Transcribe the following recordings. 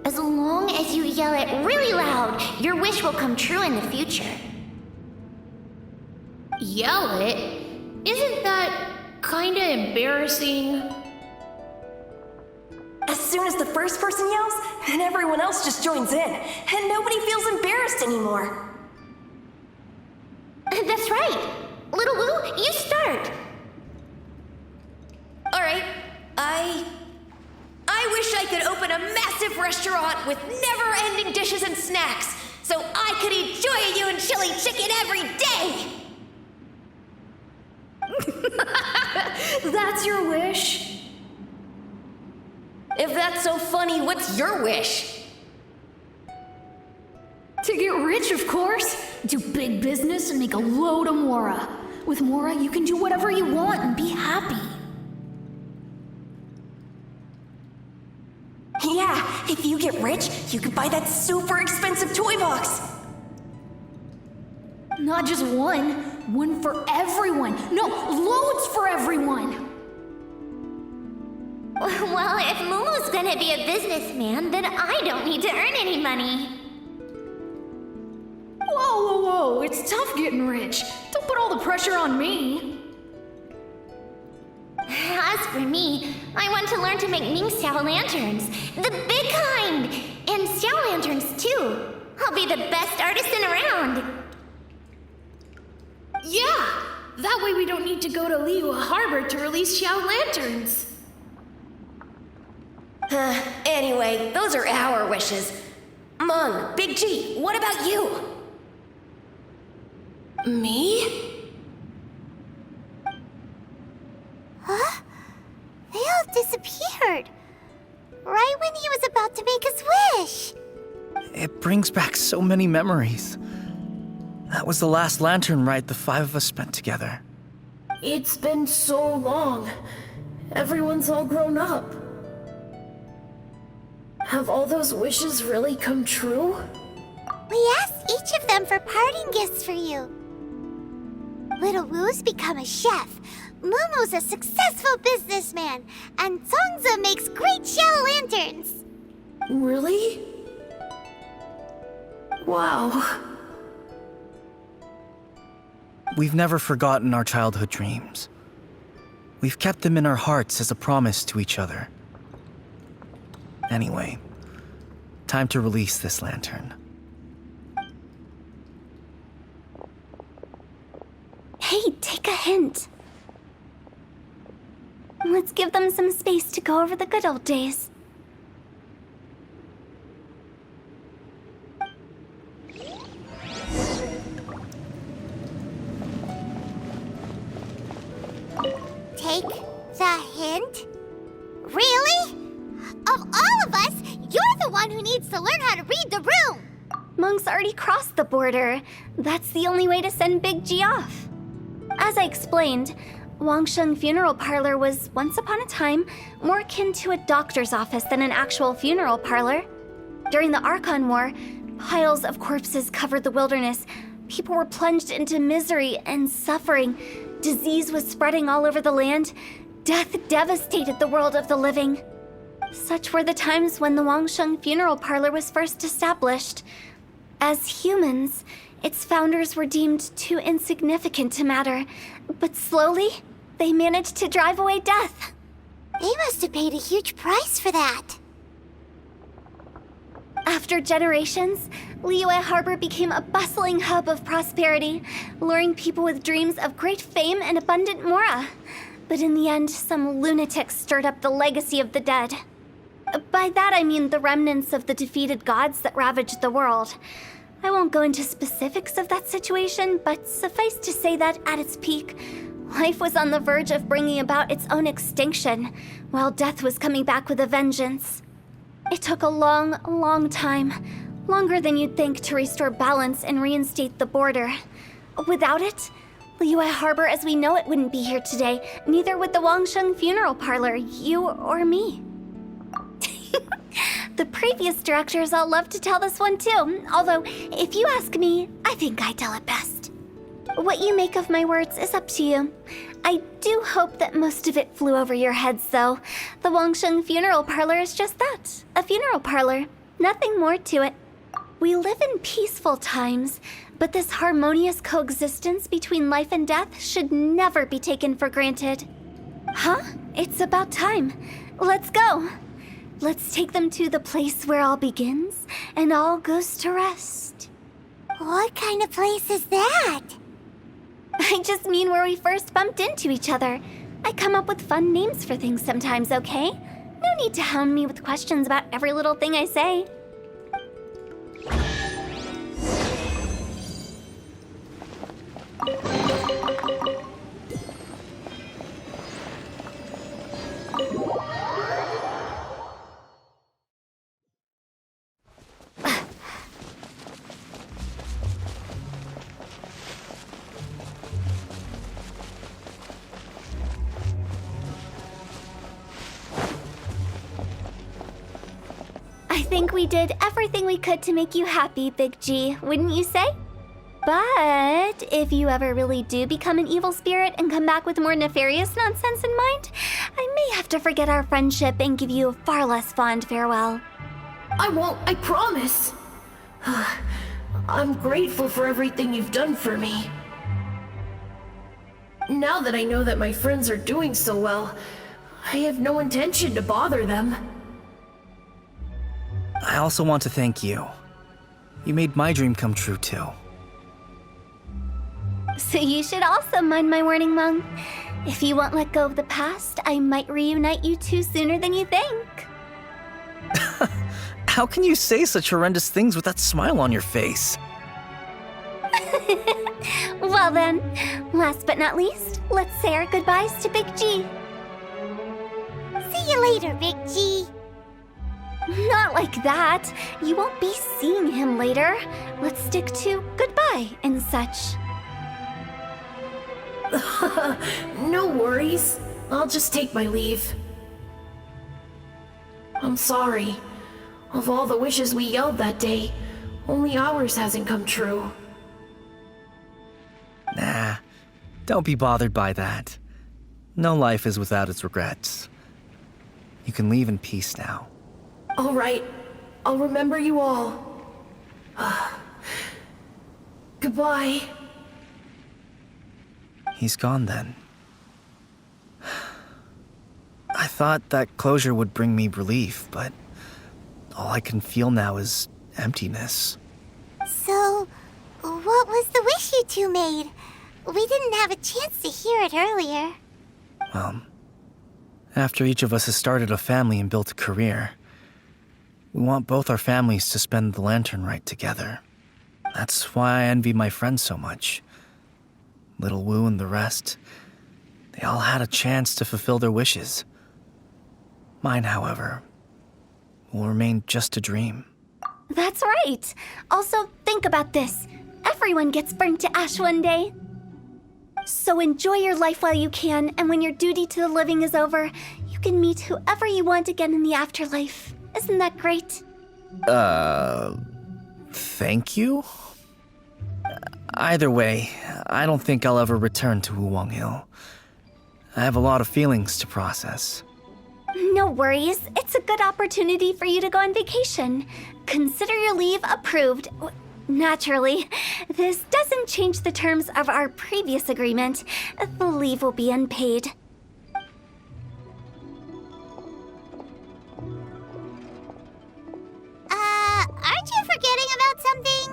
As long as you yell it really loud, your wish will come true in the future. Yell it? Isn't that kinda embarrassing? As soon as the first person yells, then everyone else just joins in, and nobody feels embarrassed anymore. That's right. Little Woo, you start. Alright, I wish I could open a massive restaurant with never-ending dishes and snacks, so I could eat Joy and chili chicken every day! That's your wish? If that's so funny, what's your wish? To get rich, of course. Do big business and make a load of Mora. With Mora, you can do whatever you want and be happy. Yeah, if you get rich, you can buy that super expensive toy box. Not just one. One for everyone. No, loads for everyone. Well, if Momo's gonna be a businessman, then I don't need to earn any money. Whoa, it's tough getting rich. Don't put all the pressure on me. As for me, I want to learn to make Ming Xiao lanterns. The big kind! And Xiao lanterns, too. I'll be the best artisan around. Yeah, that way we don't need to go to Liyue Harbor to release Xiao lanterns. Anyway, those are our wishes. Mung, Big G, what about you? Me? Huh? They all disappeared. Right when he was about to make his wish. It brings back so many memories. That was the last lantern ride the five of us spent together. It's been so long. Everyone's all grown up. Have all those wishes really come true? We asked each of them for parting gifts for you. Little Woo's become a chef. Momo's a successful businessman. And Songza makes great Xiao lanterns. Really? Wow. We've never forgotten our childhood dreams. We've kept them in our hearts as a promise to each other. Anyway, time to release this lantern. Hey, take a hint. Let's give them some space to go over the good old days. Take the hint? Really? Of all of us, you're the one who needs to learn how to read the room! Monk's already crossed the border. That's the only way to send Big G off. As I explained, Wangsheng Funeral Parlor was, once upon a time, more akin to a doctor's office than an actual funeral parlor. During the Archon War, piles of corpses covered the wilderness. People were plunged into misery and suffering. Disease was spreading all over the land. Death devastated the world of the living. Such were the times when the Wangsheng Funeral Parlor was first established. As humans, its founders were deemed too insignificant to matter, but slowly, they managed to drive away death. They must have paid a huge price for that. After generations, Liyue Harbor became a bustling hub of prosperity, luring people with dreams of great fame and abundant mora. But in the end, some lunatics stirred up the legacy of the dead. By that I mean the remnants of the defeated gods that ravaged the world. I won't go into specifics of that situation, but suffice to say that at its peak, life was on the verge of bringing about its own extinction, while death was coming back with a vengeance. It took a long, long time, longer than you'd think, to restore balance and reinstate the border. Without it, Liyue Harbor as we know it wouldn't be here today, neither would the Wangsheng Funeral Parlor, you or me. The previous directors all love to tell this one too, although, if you ask me, I think I tell it best. What you make of my words is up to you. I do hope that most of it flew over your heads, though. The Wangsheng Funeral Parlor is just that, a funeral parlor. Nothing more to it. We live in peaceful times, but this harmonious coexistence between life and death should never be taken for granted. Huh? It's about time. Let's go. Let's take them to the place where all begins and all goes to rest. What kind of place is that? I just mean where we first bumped into each other. I come up with fun names for things sometimes, okay? No need to hound me with questions about every little thing I say. I think we did everything we could to make you happy, Big G, wouldn't you say? But if you ever really do become an evil spirit and come back with more nefarious nonsense in mind, I may have to forget our friendship and give you a far less fond farewell. I won't, I promise. I'm grateful for everything you've done for me. Now that I know that my friends are doing so well, I have no intention to bother them. I also want to thank you. You made my dream come true, too. So you should also mind my warning, Mung. If you won't let go of the past, I might reunite you two sooner than you think. How can you say such horrendous things with that smile on your face? Well then, last but not least, let's say our goodbyes to Big G. See you later, Big G. Not like that. You won't be seeing him later. Let's stick to goodbye and such. No worries. I'll just take my leave. I'm sorry. Of all the wishes we yelled that day, only ours hasn't come true. Nah, don't be bothered by that. No life is without its regrets. You can leave in peace now. All right. I'll remember you all. Goodbye. He's gone then. I thought that closure would bring me relief, but all I can feel now is emptiness. So, what was the wish you two made? We didn't have a chance to hear it earlier. Well, after each of us has started a family and built a career, we want both our families to spend the lantern rite together. That's why I envy my friends so much. Little Wu and the rest, they all had a chance to fulfill their wishes. Mine, however, will remain just a dream. That's right. Also, think about this. Everyone gets burned to ash one day. So enjoy your life while you can, and when your duty to the living is over, you can meet whoever you want again in the afterlife. Isn't that great? Thank you? Either way, I don't think I'll ever return to Wuwang Hill. I have a lot of feelings to process. No worries. It's a good opportunity for you to go on vacation. Consider your leave approved. Naturally, this doesn't change the terms of our previous agreement. The leave will be unpaid. Aren't you forgetting about something?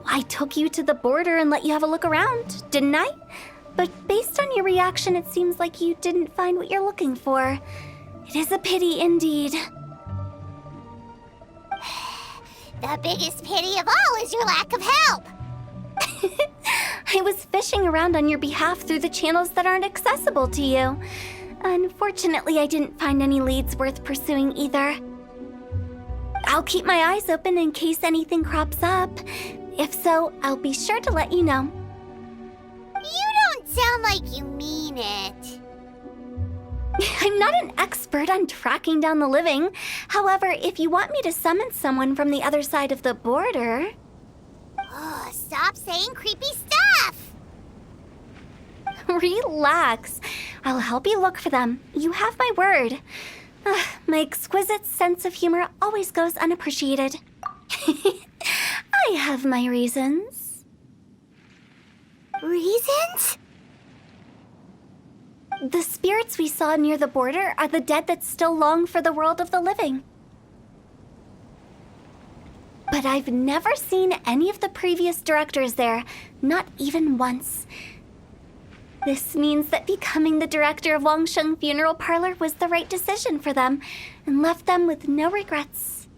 I took you to the border and let you have a look around, didn't I? But based on your reaction, it seems like you didn't find what you're looking for. It is a pity indeed. The biggest pity of all is your lack of help. I was fishing around on your behalf through the channels that aren't accessible to you. Unfortunately, I didn't find any leads worth pursuing either. I'll keep my eyes open in case anything crops up. If so, I'll be sure to let you know. You don't sound like you mean it. I'm not an expert on tracking down the living. However, if you want me to summon someone from the other side of the border... Oh, stop saying creepy stuff. Relax. I'll help you look for them. You have my word. My exquisite sense of humor always goes unappreciated. I have my reasons. Reasons? The spirits we saw near the border are the dead that still long for the world of the living. But I've never seen any of the previous directors there, not even once. This means that becoming the director of Wangsheng Funeral Parlor was the right decision for them, and left them with no regrets.